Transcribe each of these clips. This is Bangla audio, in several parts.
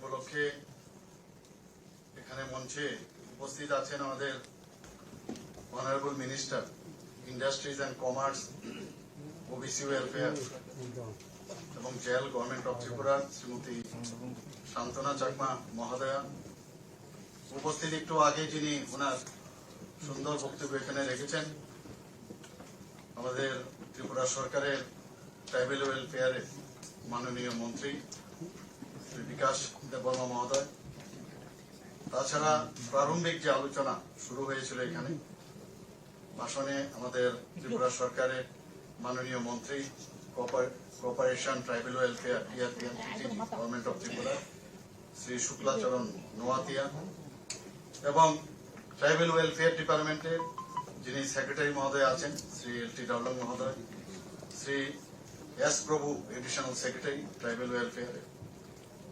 উপলক্ষে এখানে মঞ্চে উপস্থিত আছেন আমাদের honourable minister industries and commerce, OBC welfare এবং jail, government of Tripura Shrimati Shantana Chakma মহোদয়া। উপস্থিত একটু আগে যিনি ওনার সুন্দর বক্তব্য এখানে রেখেছেন, আমাদের ত্রিপুরা সরকারের ট্রাইবেল ওয়েলফেয়ারের মাননীয় মন্ত্রী শ্রী বিকাশ দেববর্মা মহোদয়। তাছাড়া প্রারম্ভিক যে আলোচনা শুরু হয়েছিল এখানে ভাষণে আমাদের ত্রিপুরা সরকারের মাননীয় মন্ত্রী cooperation tribal welfare government of Tripura Shri Shuklacharan Noatia এবং ট্রাইবেল ওয়েলফেয়ার ডিপার্টমেন্টের যিনি সেক্রেটারি মহোদয় আছেন শ্রী এল.টি. ডাউলং মহোদয়, শ্রী এস প্রভু এডিশনাল সেক্রেটারি ট্রাইবেল ওয়েলফেয়ারে।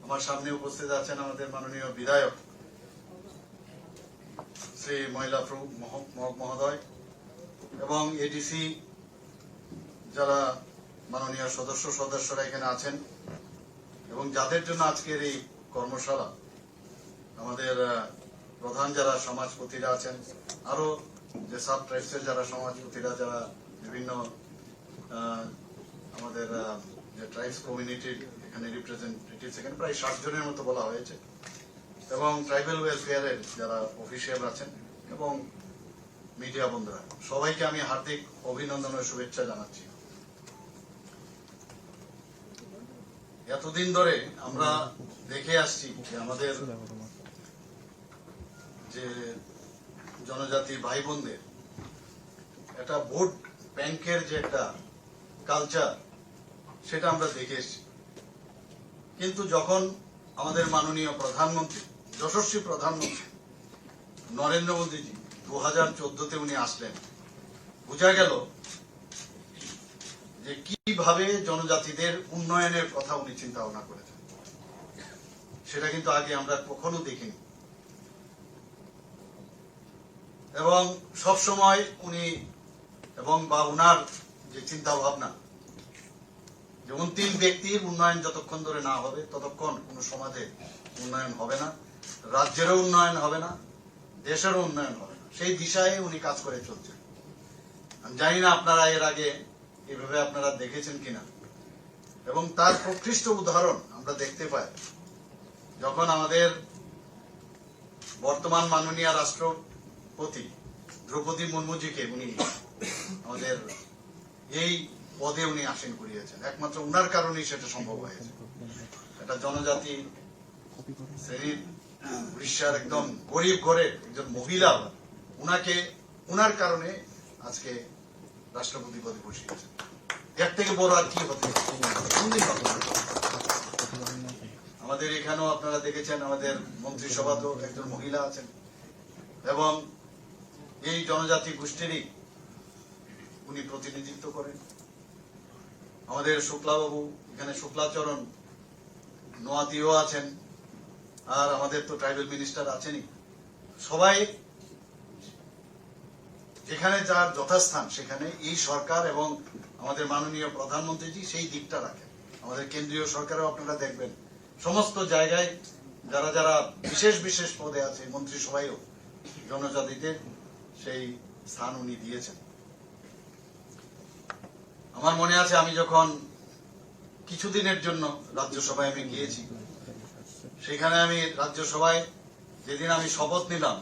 আমার সামনে উপস্থিত আছেন আমাদের মাননীয় বিধায়ক শ্রী মহিলাফ্রু মহোদয় এবং এডিসি যারা মাননীয় সদস্যরা এখানে আছেন এবং যাদের জন্য আজকের এই কর্মশালা, আমাদের প্রধান যারা সমাজপতিরা আছেন, আরো যে সাব ট্রাইবসের যারা সমাজপতিরা, যারা বিভিন্ন আমাদের যে ট্রাইবস কমিউনিটির এখানে রিপ্রেজেন্টেটিভ, এখানে প্রায় 60 জনের মতো বলা হয়েছে, এবং ট্রাইবেল ওয়েলফেয়ারের যারা অফিসিয়াল আছেন এবং মিডিয়া বন্ধুরা, সবাইকে আমি হার্দিক অভিনন্দন ও শুভেচ্ছা জানাচ্ছি। এতদিন ধরে আমরা দেখে আসছি যে আমাদের যে জনজাতি ভাই বোনদের একটা ভোট ব্যাংকের যে একটা কালচার, সেটা আমরা দেখে এসছি। কিন্তু যখন আমাদের মাননীয় প্রধানমন্ত্রী, যশস্বী প্রধানমন্ত্রী নরেন্দ্র মোদীজি 2014-তে উনি আসলেন, বোঝা গেল যে কিভাবে জনজাতিদের উন্নয়নের কথা উনি চিন্তা ভাবনা করেছেন। সেটা কিন্তু আগে আমরা কখনো দেখিনি এবং সবসময় উনি এবং বা উনার যে চিন্তা ভাবনা, যে অন্তিম ব্যক্তির উন্নয়ন যতক্ষণ ধরে না হবে ততক্ষণ কোন সমাজে উন্নয়ন হবে না, রাজ্যেরও উন্নয়ন হবে না, দেশেরও উন্নয়ন হবে না। সেই দিশায় উনি কাজ করে চলছেন। আমি জানি না আপনারা এর আগে এভাবে আপনারা দেখেছেন কিনা, এবং তার প্রকৃষ্ট উদাহরণ আমরা দেখতে পাই যখন আমাদের বর্তমান মাননীয় রাষ্ট্রপতি দ্রৌপদী মুর্মুজিকে উনি আমাদের এই পদে উনি আসীন করিয়েছেন। একমাত্র উনার কারণেই সেটা সম্ভব হয়েছে। একটা জনজাতি শ্রেণীর উড়িষ্যার একদম গরিব ঘরের একজন মহিলা, উনার কারণে আজকে রাষ্ট্রপতি পদে বসিয়েছেন। এর থেকে বড় আর কি হতে আমাদের এখানেও আপনারা দেখেছেন, আমাদের মন্ত্রিসভাতেও একজন মহিলা আছেন এবং এই জনজাতি গোষ্ঠীরই উনি প্রতিনিধিত্ব করেন। আমাদের শুক্লাবাবু এখানে, শুক্লাচরণ নোয়াতিও আছেন, আর আমাদের তো ট্রাইবেল মিনিস্টার আছেনই। সবাই যেখানে যার যথাস্থান সেখানে এই সরকার এবং আমাদের মাননীয় প্রধানমন্ত্রীজি সেই দিকটা রাখেন। আমাদের কেন্দ্রীয় সরকারেও আপনারা দেখবেন সমস্ত জায়গায় যারা যারা বিশেষ বিশেষ পদে আছে, মন্ত্রিসভায়ও জনজাতিদের সেই স্থান উনি দিয়েছেন। আমার মনে আছে আমি যখন কিছুদিনের জন্য রাজ্যসভায় আমি গিয়েছি, সেখানে আমি রাজ্যসভায় যেদিন আমি শপথ নিলাম,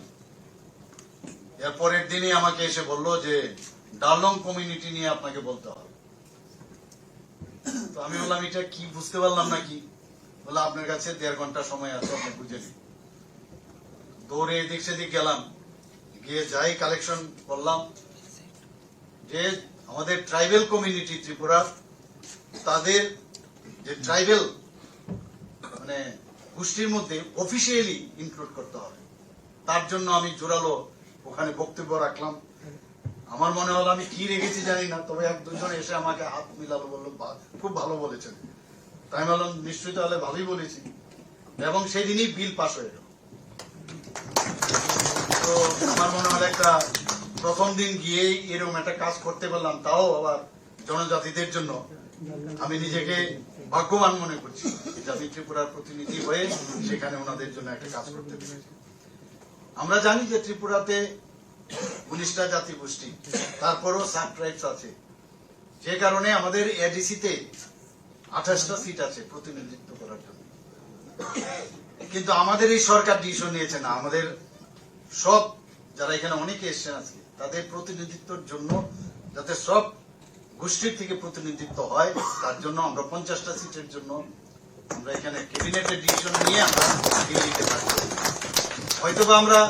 এর পরের দিনই আমাকে এসে বললো যে ডাউলং কমিউনিটি নিয়ে আপনাকে বলতে হবে। তো আমি বললাম এটা কি, বুঝতে পারলাম না কি। বললাম আপনার কাছে 1.5 ঘন্টা সময় আছে, আপনি বুঝে নিন। দৌড়ে এদিক সেদিক গেলাম, গিয়ে যাই কালেকশন করলাম যে আমাদের ট্রাইবেল কমিউনিটি ত্রিপুরা, তাদের যে ট্রাইবেল মানে গোষ্ঠীর মধ্যে অফিসিয়ালি ইনক্লুড করতে হবে। তার জন্য আমি জোরালো ওখানে বক্তব্য রাখলাম। আমার মনে হলো আমি কি রেখেছি জানি না, তবে 1-2 জন এসে আমাকে হাত মিলালো, বললো খুব ভালো বলেছেন। তাই আমি বললাম নিশ্চয়ই তাহলে ভালোই বলেছি, এবং সেই দিনই বিল পাস হয়ে গেল। তো আমার মনে হলো একটা প্রথম দিন গিয়েই এরকম একটা কাজ করতে পারলাম, তাও আবার জনজাতিদের জন্য। আমি নিজেকে ভাগ্যবান মনে করছি যে আমি ত্রিপুরার প্রতিনিধি হয়ে সেখানে ওনাদের জন্য একটা কাজ করতে পেরেছি। আমরা জানি যে ত্রিপুরাতে 19টা জাতিগোষ্ঠী, তারপরও সাব ট্রাইবস আছে, যে কারণে আমাদের এডিসিতে 28টা সিট আছে প্রতিনিধিত্ব করার জন্য। কিন্তু আমাদের এই সরকার ডিসিশন নিয়েছে না, আমাদের সব যারা এখানে অনেকে এসছেন আজকে তাদের প্রতিনিধিত্বের জন্য যাতে সব গোষ্ঠীর থেকে প্রতিনিধিত্ব হয়, তার জন্য আমরা 50টা সিটের জন্য আমরা এখানে ক্যাবিনেটের ডিসিশন নিয়ে আমরা দিল্লিতে থাকবো। হয়তোবা আমরা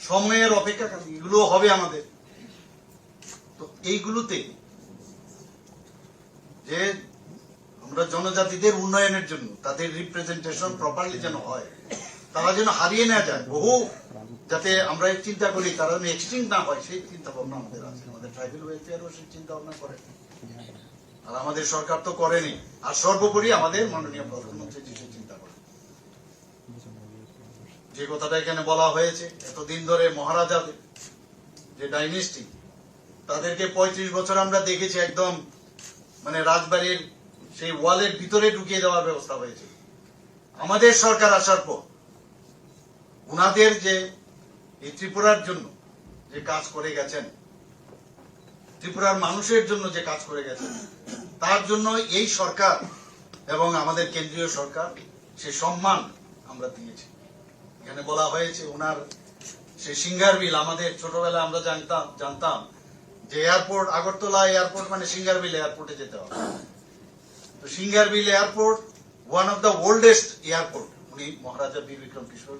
সময়ের অপেক্ষা, এগুলো হবে আমাদের। তো এইগুলোতে যে আমরা জনজাতিদের উন্নয়নের জন্য তাদের রিপ্রেজেন্টেশন প্রপারলি যেন হয়, তারা যেন হারিয়ে না যায়, বহু যাতে আমরা চিন্তা করি তারা যেন এক্সটিংক্ট না হয়, সেই চিন্তা ভাবনা আমাদের আছে। আমাদের ট্রাইবাল ওয়েলফেয়ারও সেই চিন্তা ভাবনা করে, আর আমাদের সরকার তো করেনি। আর সর্বোপরি আমাদের মাননীয় প্রধানমন্ত্রী সেই চিন্তা করে। যে কথাটা এখানে বলা হয়েছে, এতদিন ধরে মহারাজাদের যে ডাইনেস্টি, তাদেরকে 35 বছর আমরা দেখেছি একদম মানে রাজবাড়ির সেই ওয়ালের ভিতরে ঢুকিয়ে দেওয়ার ব্যবস্থা হয়েছে। আমাদের সরকার আসার পর উনাদের যে এই ত্রিপুরার জন্য যে কাজ করে গেছেন, ত্রিপুরার মানুষের জন্য যে কাজ করে গেছেন, তার জন্য এই সরকার এবং আমাদের কেন্দ্রীয় সরকার সে সম্মান আমরা দিয়েছি। এখানে বলা হয়েছে ওনার সে সিঙ্গার বিল, আমাদের ছোটবেলা আমরা জানতাম যে এয়ারপোর্ট, আগরতলা এয়ারপোর্ট মানে সিঙ্গার বিল এয়ারপোর্টে যেতে হবে। তো singer bill airport one of the oldest airport, উনি মহারাজা বীর বিক্রম কিশোর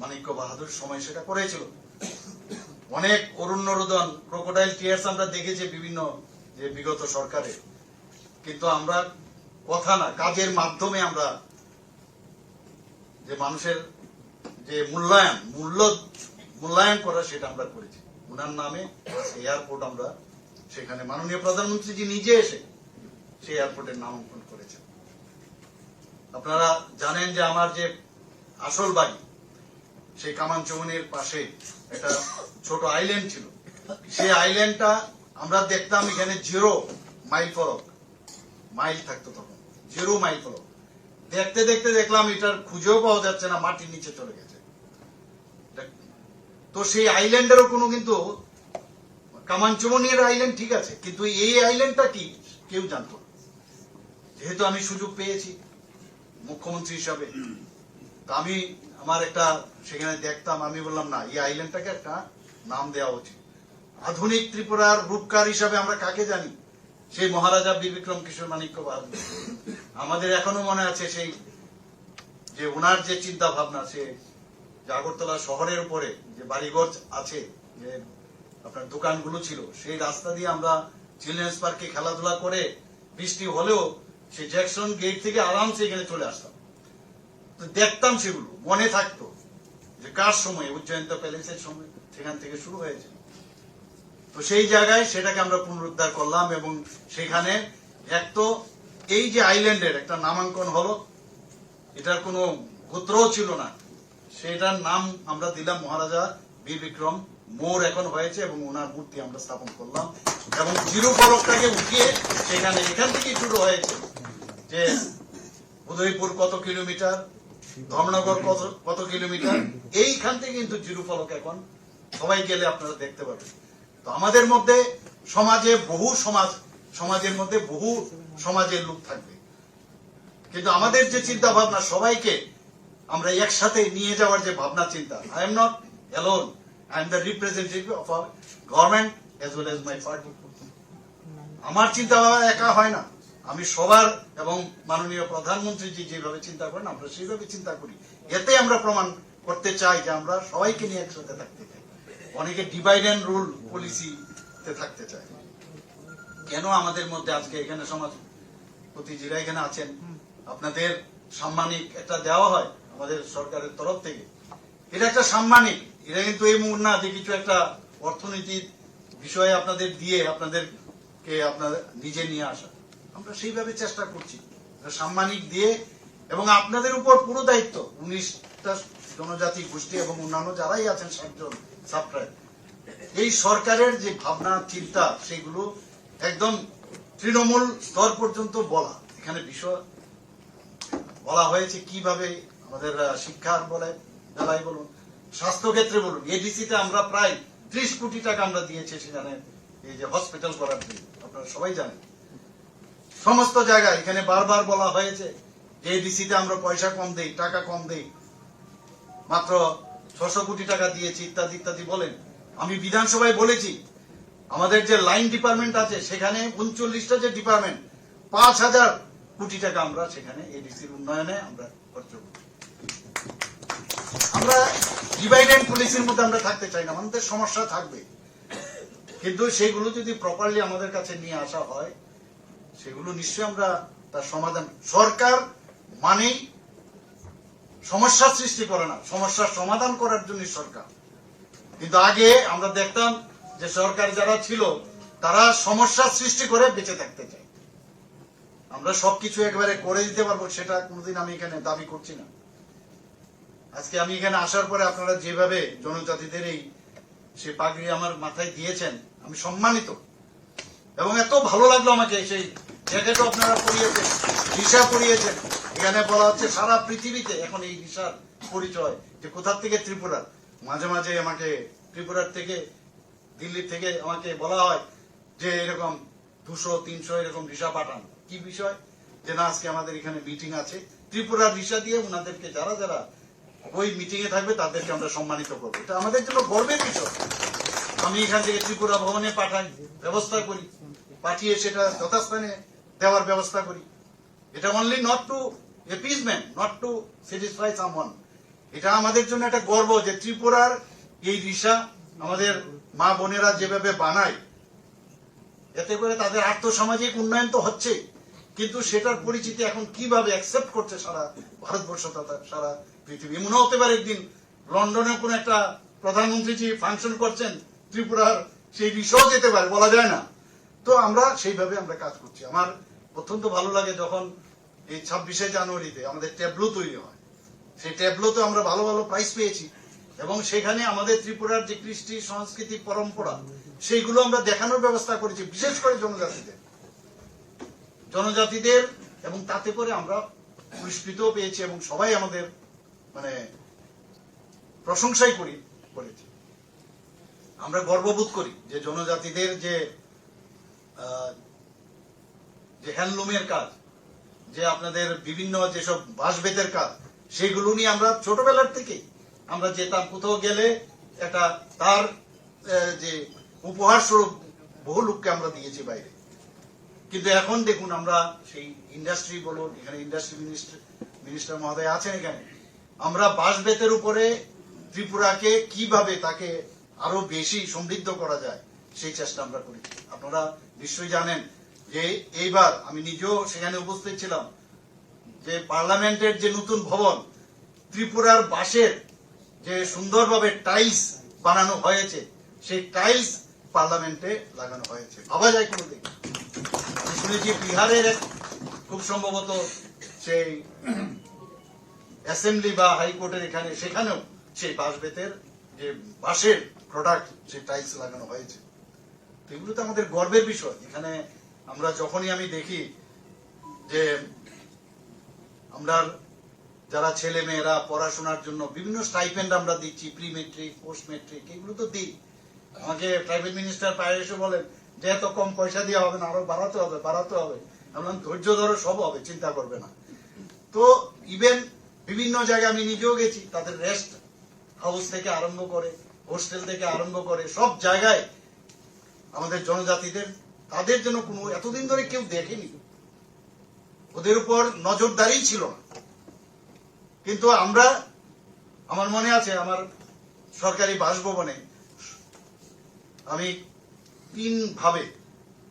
মানিক্য বাহাদুর সময় সেটা করেছিল। অনেক অরুণ রোদন, ক্রোকোডাইল টিয়ার্স আমরা দেখেছি বিভিন্ন যে বিগত সরকারে, কিন্তু আমরা কথা না, কাজের মাধ্যমে আমরা যে মানুষের যে মূল্যায়ন করা সেটা আমরা করেছি। উনার নামে এয়ারপোর্ট আমরা সেখানে মাননীয় প্রধানমন্ত্রীজি নিজে এসে সেই এয়ারপোর্টের নামাঙ্কন করেছেন। আপনারা জানেন যে আমার যে আসল বাড়ি সেই কামানচৌমনির পাশে একটা ছোট আইল্যান্ড ছিল। সেই আইল্যান্ডটা আমরা দেখতাম এখানে 0 মাইল ফলক, মাইল থাকতো তখন 0 মাইল ফলক। দেখতে দেখতে দেখলাম এটার খুঁজেও পাওয়া যাচ্ছে না, মাটির নিচে চলে গেছে। তো সেই আইল্যান্ডেরও কোনো কিন্তু কামানচৌমনির আইল্যান্ড ঠিক আছে, কিন্তু এই আইল্যান্ডটা কি কেউ জানতো না। যেহেতু আমি সুযোগ পেয়েছি মুখ্যমন্ত্রী হিসাবে, তো আমি আমার একটা সেখানে দেখতাম, আমি বললাম না, এই আইল্যান্ডটাকে একটা নাম দেওয়া উচিত। আধুনিক ত্রিপুরার রূপকার হিসাবে আমরা কাকে জানি? সেই মহারাজা বীর বিক্রম কিশোর মানিক্য বাহাদুর। আমাদের এখনো মনে আছে সেই যে ওনার যে চিন্তা ভাবনা, সে আগরতলা শহরের উপরে যে বাড়িঘর আছে, যে আপনার দোকানগুলো ছিল, সেই রাস্তা দিয়ে আমরা চিলড্রেন্স পার্কে খেলাধুলা করে বৃষ্টি হলেও সেই জ্যাকসন গেট থেকে আরামসে এখানে চলে আসতাম। তো দেখতাম, সেগুলো মনে থাকতো যে কার সময়, উজ্জয়ন্ত প্যালেসের সময় সেখান থেকে শুরু হয়েছে। তো সেই জায়গায় সেটাকে আমরা পুনরুদ্ধার করলাম এবং সেখানে এক তো এই যে আইল্যান্ডের একটা নামাঙ্কন হলো, এটার কোনো গোত্রও ছিল না, সেটার নাম আমরা দিলাম মহারাজা বীর বিক্রম মোড় এখন হয়েছে এবং ওনার মূর্তি আমরা স্থাপন করলাম এবং জিরো ফলকটাকে উঠিয়ে সেখানে এখান থেকে শুরু হয়েছে যে উদয়পুর কত কিলোমিটার, ধর্মনগর কত কিলোমিটার, এইখান থেকে কিন্তু জিরো ফলক এখন সবাই গেলে আপনারা দেখতে পাবেন। তো আমাদের মধ্যে সমাজে বহু সমাজের মধ্যে বহু সমাজের লোক থাকবে, কিন্তু আমাদের যে চিন্তা ভাবনা সবাইকে আমরা একসাথে নিয়ে যাওয়ার যে ভাবনা চিন্তা, I am not alone, I am the representative of our government as well as my party. আমার চিন্তা ভাবনা একা হয় না, আমি সবার এবং মাননীয় প্রধানমন্ত্রীজি যেভাবে চিন্তা করেন আমরা সেইভাবে চিন্তা করি। এতে আমরা প্রমাণ করতে চাই যে আমরা সবাইকে নিয়ে একসাথে থাকতে চাই। অনেকে ডিভাইড অ্যান্ড রুল পলিসিতে থাকতে চায়। কেন আমাদের মধ্যে আজকে এখানে সমাজপতি যারা এখানে আছেন, আপনাদের সাম্মানিক একটা দেওয়া হয় আমাদের সরকারের তরফ থেকে, এটা একটা সাম্মানিক, এটা কিন্তু এই মুহূর্তে না যে কিছু একটা অর্থনীতির বিষয়ে আপনাদের দিয়ে আপনাদেরকে আপনাদের নিজে নিয়ে আসা। আমরা সেইভাবে চেষ্টা করছি সাম্মানিক দিয়ে, এবং আপনাদের উপর পুরো দায়িত্ব 19টা জনজাতি গোষ্ঠী এবং অন্যান্য যারাই আছেন 7 জন সাবট্রাইব। এই সরকারের যে ভাবনা চিন্তা সেগুলো একদম তৃণমূল স্তর পর্যন্ত বলা। এখানে বিষয় বলা হয়েছে কিভাবে আমাদের শিক্ষার বেলায় বলুন, স্বাস্থ্য ক্ষেত্রে বলুন, এডিসিতে আমরা প্রায় 30 কোটি টাকা আমরা দিয়েছি সেখানে এই যে হসপিটাল করার জন্য, আপনারা সবাই জানেন। সমস্ত জায়গায় এখানে বারবার বলা হয়েছে যে এডিসিতে আমরা পয়সা কম দেই, টাকা কম দেই, মাত্র 600 কোটি টাকা দিয়েছি ইত্যাদি ইত্যাদি বলেন। আমি বিধানসভায় বলেছি আমাদের যে লাইন ডিপার্টমেন্ট আছে সেখানে 39টা যে ডিপার্টমেন্ট 5000 কোটি টাকা আমরা সেখানে এডিসির উন্নয়নে আমরা খরচ করি। আমরা ডিভাইড এন্ড পুলিশের মধ্যে আমরা থাকতে চাই না, আমাদের সমস্যা থাকবে, কিন্তু সেগুলো যদি প্রপারলি আমাদের কাছে নিয়ে আসা হয় সেগুলো নিশ্চয়ই আমরা তার সমাধান। সরকার মানেই সমস্যার সৃষ্টি করে না, সমস্যার সমাধান করার জন্য সরকার। কিন্তু আগে আমরা দেখতাম যে সরকার যারা ছিল তারা সমস্যার সৃষ্টি করে বেঁচে থাকতে চায়। আমরা সবকিছু একবারে করে দিতে পারবো সেটা কোনোদিন আমি এখানে দাবি করছি না। আজকে আমি এখানে আসার পরে আপনারা যেভাবে জনজাতিদের এই সে পাগড়ি আমার মাথায় দিয়েছেন, আমি সম্মানিত এবং এত ভালো লাগলো আমাকে। সেই জ্যাকেটও আপনারা পরিয়েছেন, রিসা পরিয়েছেন। এখানে বলা হচ্ছে সারা পৃথিবীতে এখন এই রিসার পরিচয় যে কোথার থেকে, ত্রিপুরা। মাঝে মাঝে আমাকে ত্রিপুরার থেকে, দিল্লি থেকে আমাকে বলা হয় যে এরকম 200-300 এরকম রিসা পাঠান। কি বিষয়? যে না, আজকে আমাদের এখানে মিটিং আছে, ত্রিপুরার রিসা দিয়ে ওনাদেরকে যারা যারা ওই মিটিং এ থাকবে তাদেরকে আমরা সম্মানিত করবো। এটা আমাদের জন্য গর্বের বিষয়। আমি এখান থেকে ত্রিপুরা ভবনে পাঠাই, ব্যবস্থা করি, পাঠিয়ে সেটা যথাস্থানে দেওয়ার ব্যবস্থা করি। এটা only not to appeasement, not to satisfy someone. এটা আমাদের জন্য একটা গর্ব যে ত্রিপুরার এই রিসা আমাদের মা বোনেরা যেভাবে বানায়, এতে করে তাদের আর্থসামাজিক উন্নয়ন তো হচ্ছে, কিন্তু সেটার পরিচিতি এখন কিভাবে অ্যাকসেপ্ট করছে সারা ভারতবর্ষ তথা সারা পৃথিবী। মনে হতে পারে একদিন লন্ডনে কোন একটা প্রধানমন্ত্রীজি ফাংশন করছেন, ত্রিপুরার সেই রিসাও যেতে পারে, বলা যায় না। তো আমরা সেইভাবে আমরা কাজ করছি। আমার অত্যন্ত ভালো লাগে যখন এই 26শে জানুয়ারিতে আমাদের ট্যাবলো তৈরি হয়। সেই ট্যাবলোতে আমরা ভালো ভালো প্রাইজ পেয়েছি এবং সেখানে আমাদের ত্রিপুরার যে কৃষ্টি সংস্কৃতি পরম্পরা সেইগুলো আমরা দেখানোর ব্যবস্থা করেছি, বিশেষ করে জনজাতিদের এবং তাতে করে আমরা পুরস্কৃত পেয়েছি এবং সবাই আমাদের মানে প্রশংসাই করেছি। আমরা গর্ববোধ করি যে জনজাতিদের যে হ্যান্ডলুমের কাজ, যে আপনাদের বিভিন্ন যেসব বাঁশ-বেতের কাজ, সেগুলো নিয়ে আমরা ছোটবেলার থেকে আমরা যেতাম, কোথাও গেলে একটা তার যে উপহার স্বরূপ বহু লোককে আমরা দিয়েছি বাইরে। কিন্তু এখন দেখুন আমরা সেই ইন্ডাস্ট্রি বলুন, এখানে ইন্ডাস্ট্রি মিনিস্টার মহোদয় আছেন, এখানে আমরা বাঁশ-বেতের উপরে ত্রিপুরাকে কিভাবে তাকে আরো বেশি সমৃদ্ধ করা যায় সেই চেষ্টা আমরা করি। আপনারা নিশ্চয়ই জানেন যে এইবার আমি নিজেও সেখানে উপস্থিত ছিলাম যে পার্লামেন্টের যে নতুন ভবন, ত্রিপুরার বাঁশের যে সুন্দরভাবে টাইলস বানানো হয়েছে, সেই টাইলস পার্লামেন্টে লাগানো হয়েছে। ভাবা যায় কোনোদিন? আমি শুনেছি বিহারের খুব সম্ভবত সেই অ্যাসেম্বলি বা হাইকোর্টের এখানে, সেখানেও সেই বাঁশ-বেতের যে বাঁশের প্রোডাক্ট, সেই টাইলস লাগানো হয়েছে। এগুলো তো আমাদের গর্বের বিষয়। এখানে আমরা যখনই আমি দেখি যে আমরা যারা ছেলে মেয়েরা পড়াশোনার জন্য বিভিন্ন স্টাইপেন্ড আমরা দিচ্ছি, প্রি মেট্রিক, পোস্ট মেট্রিক, এগুলো তো দিই। আমাকে ট্রাইবেল মিনিস্টার পায়ে এসে বলেন যে এত কম পয়সা দিয়ে হবে না, আরো বাড়াতে হবে। আমরা ধৈর্য ধরো, সব হবে, চিন্তা করবে না। তো ইভেন বিভিন্ন জায়গায় আমি নিজেও গেছি, তাদের রেস্ট হাউস থেকে আরম্ভ করে, হোস্টেল থেকে আরম্ভ করে সব জায়গায় আমাদের জনজাতিদের, তাদের জন্য কোনো এতদিন ধরে কেউ দেখেনি, ওদের উপর নজরদারি ছিল না। কিন্তু আমরা, আমার মনে আছে আমার সরকারি বাসভবনে আমি 3 ভাবে,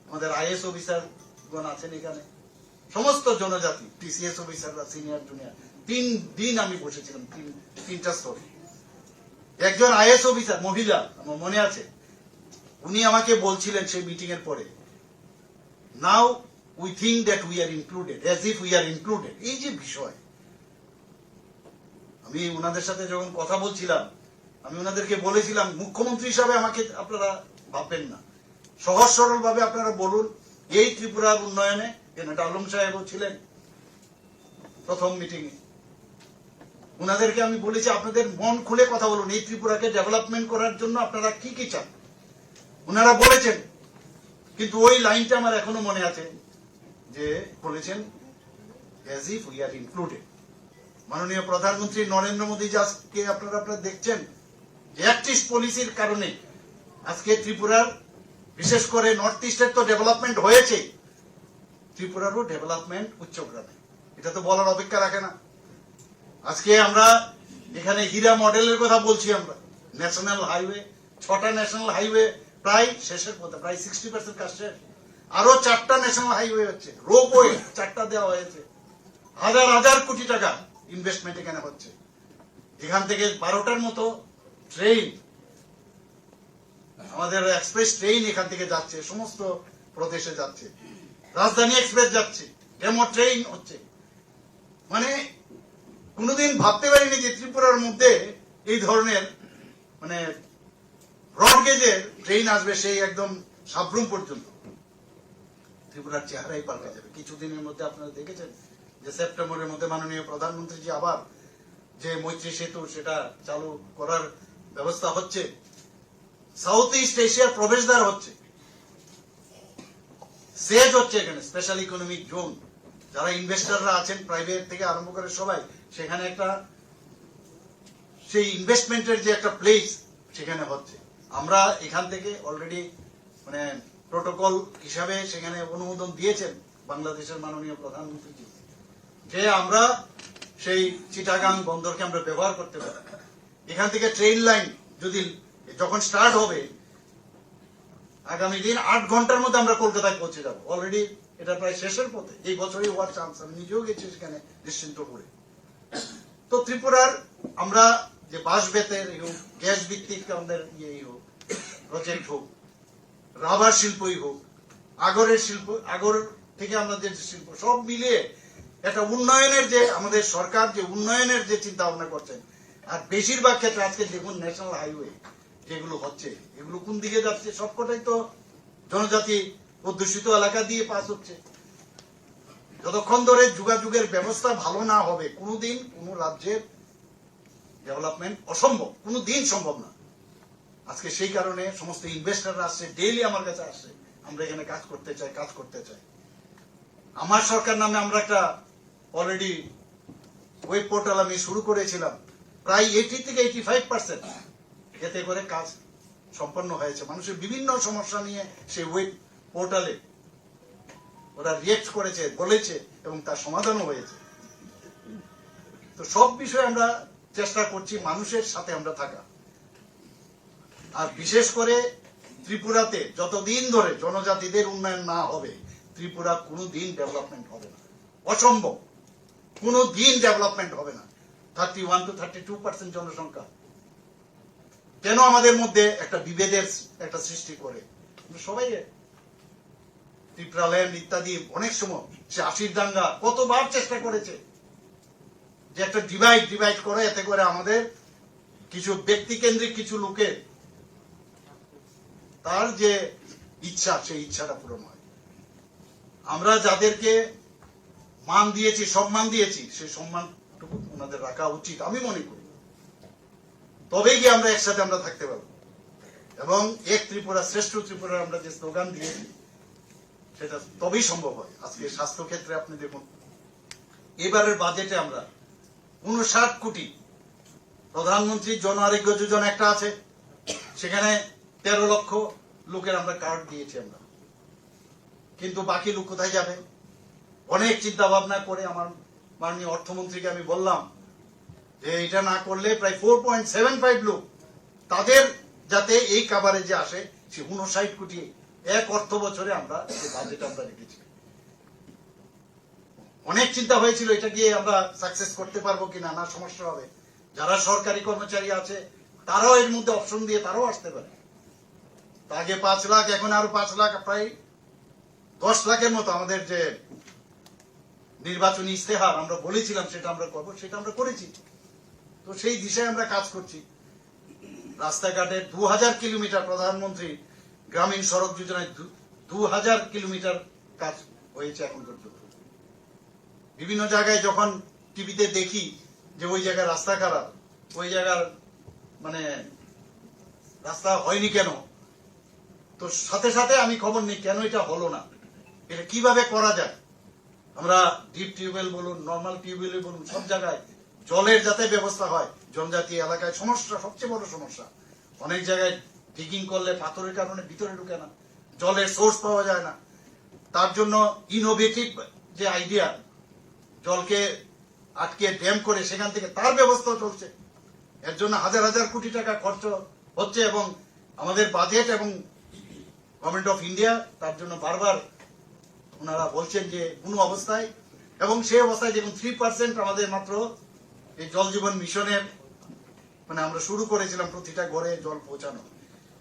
আমাদের আইএস অফিসারগণ আছেন এখানে, সমস্ত জনজাতি, টিসিএস অফিসাররা, সিনিয়র জুনিয়র, 3 দিন আমি বসেছিলাম 3টা স্তরে। একজন আইএস অফিসার মহিলা, আমার মনে আছে, উনি আমাকে বলছিলেন সেই মিটিং এর পরে, now we think that we are included, as if we are included. এই যে বিষয়, আমি ওনাদের সাথে যখন কথা বলছিলাম, আমি ওনাদেরকে বলেছিলাম মুখ্যমন্ত্রী হিসাবে আমাকে আপনারা ভাববেন না, সহজ সরল ভাবে আপনারা বলুন এই ত্রিপুরার উন্নয়নে, ডালুং সাহেবও ছিলেন, প্রথম মিটিং এ উনাদেরকে আমি বলেছি আপনাদের মন খুলে কথা বলুন, এই ত্রিপুরাকে ডেভেলপমেন্ট করার জন্য আপনারা কি কি চান। উনারা বলেছেন, কিন্তু ওই লাইনটা আমার এখনো মনে আছে যে বলেছেন as if we are included। মাননীয় প্রধানমন্ত্রী নরেন্দ্র মোদী যে আজকে আপনারা দেখছেন যে অ্যাক্টিভ পলিসির কারণে আজকে ত্রিপুরার বিশেষ করে নর্থ ইস্টের তো ডেভেলপমেন্ট হয়েছে, ত্রিপুরারও ডেভেলপমেন্ট উচ্চগ্রামে, এটা তো বলার অপেক্ষা রাখে না। আজকে আমরা এখানে হীরা মডেলের কথা বলছি, আমরা ন্যাশনাল হাইওয়ে 6টা ন্যাশনাল হাইওয়ে প্রায় শেষের পথে, প্রায় 60% কাজ শেষ। আরো 4টা ন্যাশনাল হাইওয়ে হচ্ছে, রোপওয়ে 4টা দেওয়া হয়েছে, হাজার হাজার কোটি টাকা ইনভেস্টমেন্ট এখানে হচ্ছে। এখান থেকে 12টার মতো ট্রেন, আমাদের এক্সপ্রেস ট্রেন এখান থেকে যাচ্ছে, সমস্ত প্রদেশে যাচ্ছে, রাজধানী এক্সপ্রেস যাচ্ছে, ডেমো ট্রেন হচ্ছে। মানে কোনোদিন ভাবতে পারিনি যে ত্রিপুরার মধ্যে এই ধরনের মানে ব্রড গেজের ট্রেন আসবে, সেই একদম সাবরুম পর্যন্ত। ত্রিপুরার চেহারাই পাল্টে যাবে কিছুদিনের মধ্যে। আপনারা দেখেছেন যে সেপ্টেম্বরের মধ্যে মাননীয় প্রধানমন্ত্রী জি আবার যে মৈত্রী সেতু সেটা চালু করার ব্যবস্থা হচ্ছে, সাউথ ইস্ট এশিয়ার প্রবেশদ্বার হচ্ছে, সেজ হচ্ছে এখানে স্পেশাল ইকোনমিক জোন। যারা ইনভেস্টররা আছেন প্রাইভেট থেকে আরম্ভ করে সবাই, সেখানে একটা সেই ইনভেস্টমেন্টের যে একটা প্লেস সেখানে হচ্ছে। আমরা এখান থেকে অলরেডি মানে প্রোটোকল হিসাবে সেখানে অনুমোদন দিয়েছেন বাংলাদেশের মাননীয় প্রধানমন্ত্রী যে আমরা সেই চিটাগাং বন্দরকে আমরা ব্যবহার করতে পারি। এখান থেকে ট্রেন লাইন যদি যখন স্টার্ট হবে আগামী দিন 8 ঘন্টার মধ্যে আমরা কলকাতায় পৌঁছে যাব। অলরেডি এটা প্রায় শেষের পথে, এই বছরই হওয়ার চান্স। আমি নিজেও গেছি সেখানে নিশ্চিন্তপুরে। তো ত্রিপুরার আমরা যে বাঁশ বেতের হোক, গ্যাস ভিত্তিক আমাদের হোক প্রজেক্ট হোক, রাবার শিল্পই হোক, আগরের শিল্প, আগর থেকে আমাদের যে শিল্প, সব মিলিয়ে একটা উন্নয়নের যে আমাদের সরকার যে উন্নয়নের যে চিন্তা ভাবনা করছেন। আর বেশিরভাগ ক্ষেত্রে আজকে দেখুন ন্যাশনাল হাইওয়ে যেগুলো হচ্ছে, এগুলো কোন দিকে যাচ্ছে? সবকটাই তো জনজাতি অধ্যুষিত এলাকা দিয়ে পাস হচ্ছে। যতক্ষণ ধরে যোগাযোগের ব্যবস্থা ভালো না হবে, কোনোদিন কোন রাজ্যের ডেভেলপমেন্ট অসম্ভব, কোনোদিন সম্ভব না। আজকে সেই কারণে সমস্ত ইনভেস্টররা আসছে, ডেইলি আমার কাছে আসছে, আমরা এখানে কাজ করতে চাই। আমার সরকার নামে আমরা একটা অলরেডি ওয়েব পোর্টাল আমি শুরু করেছিলাম, প্রায় 80 থেকে 85% এতে করে কাজ সম্পন্ন হয়েছে। মানুষের বিভিন্ন সমস্যা নিয়ে সেই ওয়েব পোর্টালে ওরা রিয়েক্ট করেছে, বলেছে, এবং তার সমাধানও হয়েছে। তো সব বিষয়ে আমরা চেষ্টা করছি মানুষের সাথে আমরা থাকা। আর বিশেষ করে ত্রিপুরাতে যতদিন ধরে জনজাতিদের উন্নয়ন না হবে, ত্রিপুরা কোনোদিন ডেভেলপমেন্ট হবে না, অসম্ভব, কোনোদিন ডেভেলপমেন্ট হবে না। 31 to 32% জনসংখ্যা কেন আমাদের মধ্যে একটা বিভেদের একটা সৃষ্টি করে? সবাই ত্রিপুরা ল্যান্ড ইত্যাদি অনেক সময় সে 80 দাঙ্গা কতবার চেষ্টা করেছে যে একটা ডিভাইড করে, এতে করে আমাদের কিছু ব্যক্তি কেন্দ্রিক কিছু লোকের তার যে ইচ্ছা, সেই ইচ্ছাটা পূরণ হয়। আমরা যাদেরকে মান দিয়েছি, সম্মান দিয়েছি, সেই সম্মানটুকু ওনাদের রাখা উচিত আমি মনে করি। তবেই গিয়ে আমরা একসাথে আমরা থাকতে পারবো। এবং এক ত্রিপুরা শ্রেষ্ঠ ত্রিপুরা আমরা যে স্লোগান দিয়েছি, সেটা তবেই সম্ভব হয়। আজকে স্বাস্থ্য ক্ষেত্রে আপনি দেখুন, এবারের বাজেটে আমরা 59 কোটি প্রধানমন্ত্রী জন আরোগ্য যোজনা একটা আছে, সেখানে 13 লক্ষ লোকের আমরা কার্ড দিয়েছি আমরা। কিন্তু বাকি লোক কোথায় যাবে? অনেক চিন্তা ভাবনা করে আমার মাননীয় অর্থমন্ত্রীকে আমি বললাম যে এটা না করলে প্রায় 4.75 লোক তাদের যাতে এই কাভারেজে আসে, সে 59 কোটি এক অর্থ বছরে আমরা বাজেট আমরা রেখেছি। অনেক চিন্তা হয়েছিল এটা গিয়ে আমরা সাকসেস করতে পারবো কিনা, না সমস্যা হবে। যারা সরকারি কর্মচারী আছে তারাও এর মধ্যে অপশন দিয়ে তারাও আসতে পারে। আগে 5 লাখ, এখন আরো 5 লাখ, প্রায় 10 লাখের মতো আমাদের যে নির্বাচনী ইস্তেহার আমরা বলেছিলাম সেটা আমরা করবো, সেটা আমরা করেছি। তো সেই দিশায় আমরা কাজ করছি। রাস্তাঘাটে 2000 কিলোমিটার প্রধানমন্ত্রী গ্রামীণ সড়ক যোজনায় 2000 কিলোমিটার কাজ হয়েছে এখন পর্যন্ত। বিভিন্ন জায়গায় যখন টিভিতে দেখি যে ওই জায়গায় রাস্তা খারাপ, ওই জায়গার মানে রাস্তা হয়নি কেন, তো সাথে সাথে আমি খবর নিই কেন এটা হলো না, এটা কিভাবে করা যায়। আমরা ডিপ টিউবওয়েল বলুন, নর্মাল টিউবওয়েল বলুন, সব জায়গায় জলের যাতে ব্যবস্থা হয়। জনজাতি এলাকায় সমস্যা, সবচেয়ে বড় সমস্যা, অনেক জায়গায় ডিগিং করলে পাথরের কারণে ভিতরে ঢুকে না, জলের সোর্স পাওয়া যায় না। তার জন্য ইনোভেটিভ যে আইডিয়া, জলকে আটকে ড্যাম করে সেখান থেকে তার ব্যবস্থা চলছে, এর জন্য হাজার হাজার কোটি টাকা খরচ হচ্ছে এবং আমাদের বাজেট এবং গভর্নমেন্ট অফ ইন্ডিয়া তার জন্য বারবার ওনারা বলছেন যে কোনো অবস্থায়, এবং সেই অবস্থায় দেখুন 3% আমাদের মাত্র এই জল জীবন মিশনের মানে আমরা শুরু করেছিলাম প্রতিটা ঘরে জল পৌঁছানো,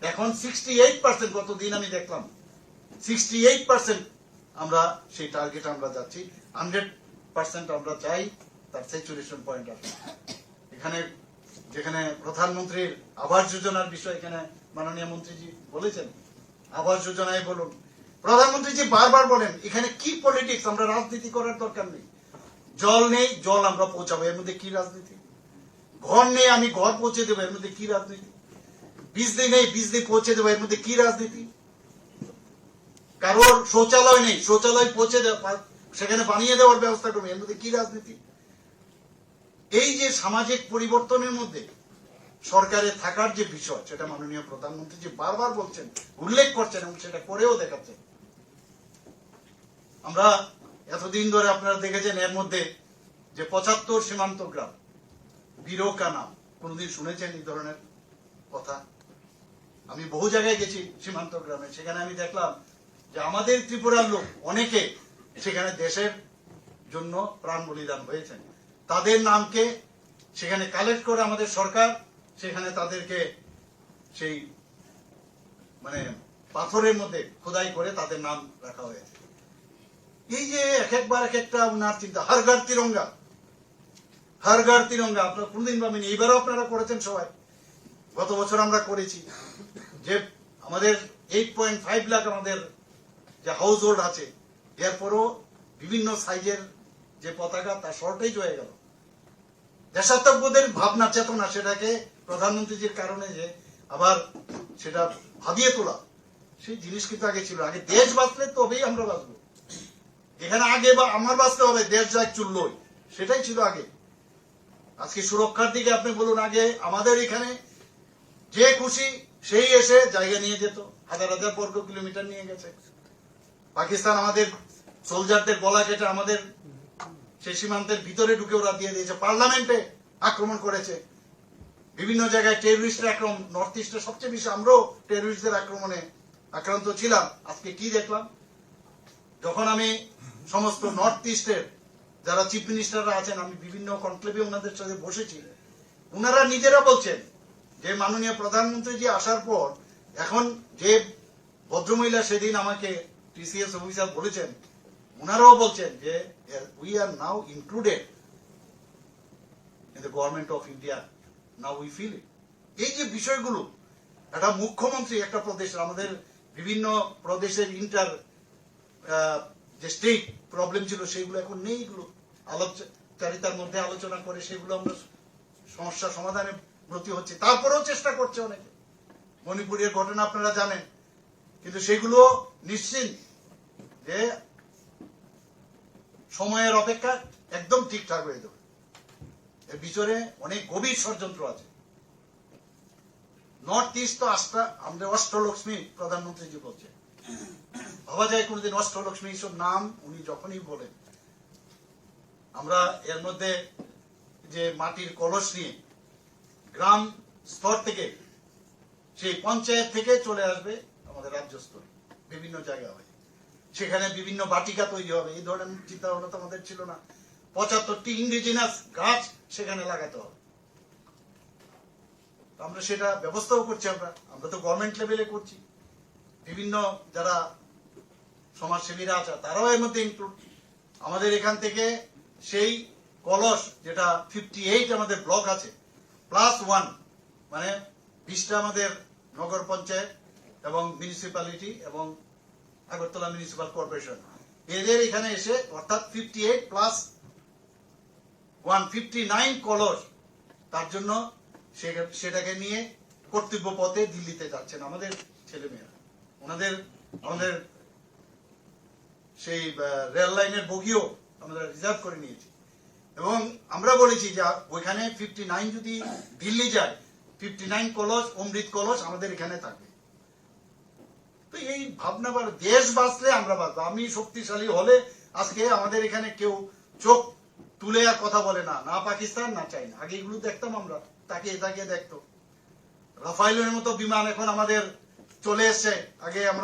এখন 68%, গতদিন আমি দেখলাম 68% আমরা সেই টার্গেট আমরা যাচ্ছি। 100% আমরা চাই তার স্যাচুরেশন পয়েন্ট আসে। এখানে যেখানে প্রধানমন্ত্রীর আবাস যোজনার বিষয় এখানে মাননীয় মন্ত্রীজি বলেছেন, আবাস যোজনায় বলুন, প্রধানমন্ত্রীজি বারবার বলেন এখানে কি পলিটিক্স, আমরা রাজনীতি করার দরকার নেই, জল নেই জল আমরা পৌঁছাবো, এর মধ্যে কি রাজনীতি, ঘর নেই আমি ঘর পৌঁছে দেবো, এর মধ্যে কি রাজনীতি, বিজলি নেই বিজলি পৌঁছে দেবো, এর মধ্যে কি রাজনীতি, কারোর শৌচালয় নেই শৌচালয় পৌঁছে দেওয়া সেখানে বানিয়ে দেওয়ার ব্যবস্থা করবে, এর মধ্যে কি রাজনীতি। এই যে সামাজিক পরিবর্তনের মধ্যে সরকারের থাকার যে বিষয়, সেটা মাননীয় প্রধানমন্ত্রী যে বারবার বলছেন, উল্লেখ করছেন এবং সেটা করেও দেখাচ্ছেন। আমরা এতদিন ধরে আপনারা দেখেছেন এর মধ্যে যে 75 সীমান্ত গ্রাম, বিরোকা নাম, কোনদিন শুনেছেন এই ধরনের কথা? আমি বহু জায়গায় গেছি সীমান্ত গ্রামে, সেখানে আমি দেখলাম যে আমাদের ত্রিপুরার লোক অনেকে সেখানে দেশের জন্য প্রাণ বলিদান হয়েছেন, তাদের নামকে সেখানে কালেক্ট করে আমাদের সরকার সেখানে তাদেরকে সেই মানে পাথরের মধ্যে খোদাই করে তাদের নাম রাখা হয়েছে। এই যে এক একবার এক একটা উনার চিন্তা, হর ঘর তিরঙ্গা, হর ঘর তিরঙ্গা, আপনারা কোনদিন ভাবেন, এইবারও আপনারা করেছেন সবাই, গত বছর আমরা করেছি, যে আমাদের 8.5 লাখ আমাদের যে হাউস হোল্ড আছে, এরপরও বিভিন্ন সাইজের যে পতাকা তার শর্টেজ হয়ে গেল। দেশাত্মবোধের ভাবনা চেতনা, সেটাকে প্রধানমন্ত্রীজির কারণে যে আবার সেটা ভাবিয়ে তোলা, সেই জিনিস কিন্তু আগে ছিল। আগে দেশ বাঁচলে তবেই আমরা বাঁচবো, এখানে আগে বা আমার বাঁচতে হবে, দেশ যাক চুল্লই, সেটাই ছিল আগে। আজকে সুরক্ষার দিকে আপনি বলুন, আগে আমাদের এখানে যে খুশি সেই এসে জায়গা নিয়ে যেত, হাজার হাজার বর্গ কিলোমিটার নিয়ে গেছে। পাকিস্তান আমাদের সোলজারদের গলা কেটে আমাদের সেই সীমান্তের ভিতরে ঢুকে ওরা দিয়ে দিয়েছে, পার্লামেন্টে আক্রমণ করেছে, বিভিন্ন জায়গায় টেররিস্টের আক্রমণ, নর্থ ইস্টে সবচেয়ে বেশি আমরাও টেররিস্টদের আক্রমণে আক্রান্ত ছিলাম। আজকে কি দেখলাম, যখন আমি সমস্ত নর্থ ইস্টের যারা চিফ মিনিস্টাররা আছেন, আমি বিভিন্ন কনক্লেভে ওনাদের সাথে বসেছি, ওনারা নিজেরা বলছেন যে মাননীয় প্রধানমন্ত্রীজি আসার পর এখন যে ভদ্রমহিলা সেদিন আমাকে টিসিএস অফিসার বলেছেন, ওনারাও বলছেন যে we are now included in the government of India, now we feel it. এই যে বিষয়গুলো, একটা মুখ্যমন্ত্রী একটা প্রদেশের, আমাদের বিভিন্ন প্রদেশের ইন্টার যে স্টেট প্রবলেম ছিল সেগুলো এখন নেই, এগুলো আলোচনার মধ্যে আলোচনা করে সেগুলো আমরা সমস্যা সমাধানে ব্রতী হচ্ছে, তারপরেও চেষ্টা করছে অনেকে। মণিপুরের ঘটনা আপনারা জানেন, কিন্তু সেগুলো নিশ্চিত যে সময়ের অপেক্ষা একদম ঠিকঠাক হয়ে যাবে। এর ভিতরে অনেক গভীর ষড়যন্ত্র আছে। নর্থ ইস্ট তো আমাদের অষ্টলক্ষ্মী প্রধানমন্ত্রীজি বলছে, ভাবা যায় কোনদিন অষ্টলক্ষ্মী এইসব নাম উনি যখনই বলেন। আমরা এর মধ্যে যে মাটির কলস নিয়ে গ্রাম স্তর থেকে, সেই পঞ্চায়েত থেকে চলে আসবে আমাদের রাজ্য স্তরে, বিভিন্ন জায়গায় হয়, সেখানে বিভিন্ন বাটিকা তৈরি হবে। এই ধরনের চিন্তা ভাবনা তো আমাদের ছিল না। 75টি ইন্ডিজিনাস গাছ সেখানে লাগাতে হবে, আমরা সেটা ব্যবস্থাও করছি। আমরা তো গভর্নমেন্ট লেভেলে করছি, বিভিন্ন যারা সমাজসেবীরা আছে তারাও এর মধ্যে ইনক্লুড। আমাদের এখান থেকে সেই কলস যেটা 58 আমাদের ব্লক আছে, +1 মানে 20টা আমাদের নগর পঞ্চায়েত এবং মিউনিসিপ্যালিটি এবং আগরতলা মিউনিসিপাল কর্পোরেশন, এদের এখানে এসে, অর্থাৎ 58 + 159 কলস, তার জন্য সেটাকে নিয়ে কর্তব্য পথে দিল্লিতে যাচ্ছেন আমাদের ছেলেমেয়েরা। আমাদের সেই রেল লাইনের বগিও আমরা রিজার্ভ করে নিয়েছি এবং আমরা বলেছি যে ওইখানে 59 যদি দিল্লি যায়, 59 কলস অমৃত কলস আমাদের এখানে থাকবে। তো এই ভাবনা, দেশ বাঁচলে আমরা বাঁচবো। আমি শক্তিশালী হলে আজকে আমাদের এখানে কেউ চোখ তুলে আর কথা বলে না, না পাকিস্তান না চাইনা। আগে এগুলো দেখতাম আমরা, তাকিয়ে তাকিয়ে দেখতো। রাফাইলের মতো বিমান এখন আমাদের চলে এসছে, আগে আমরা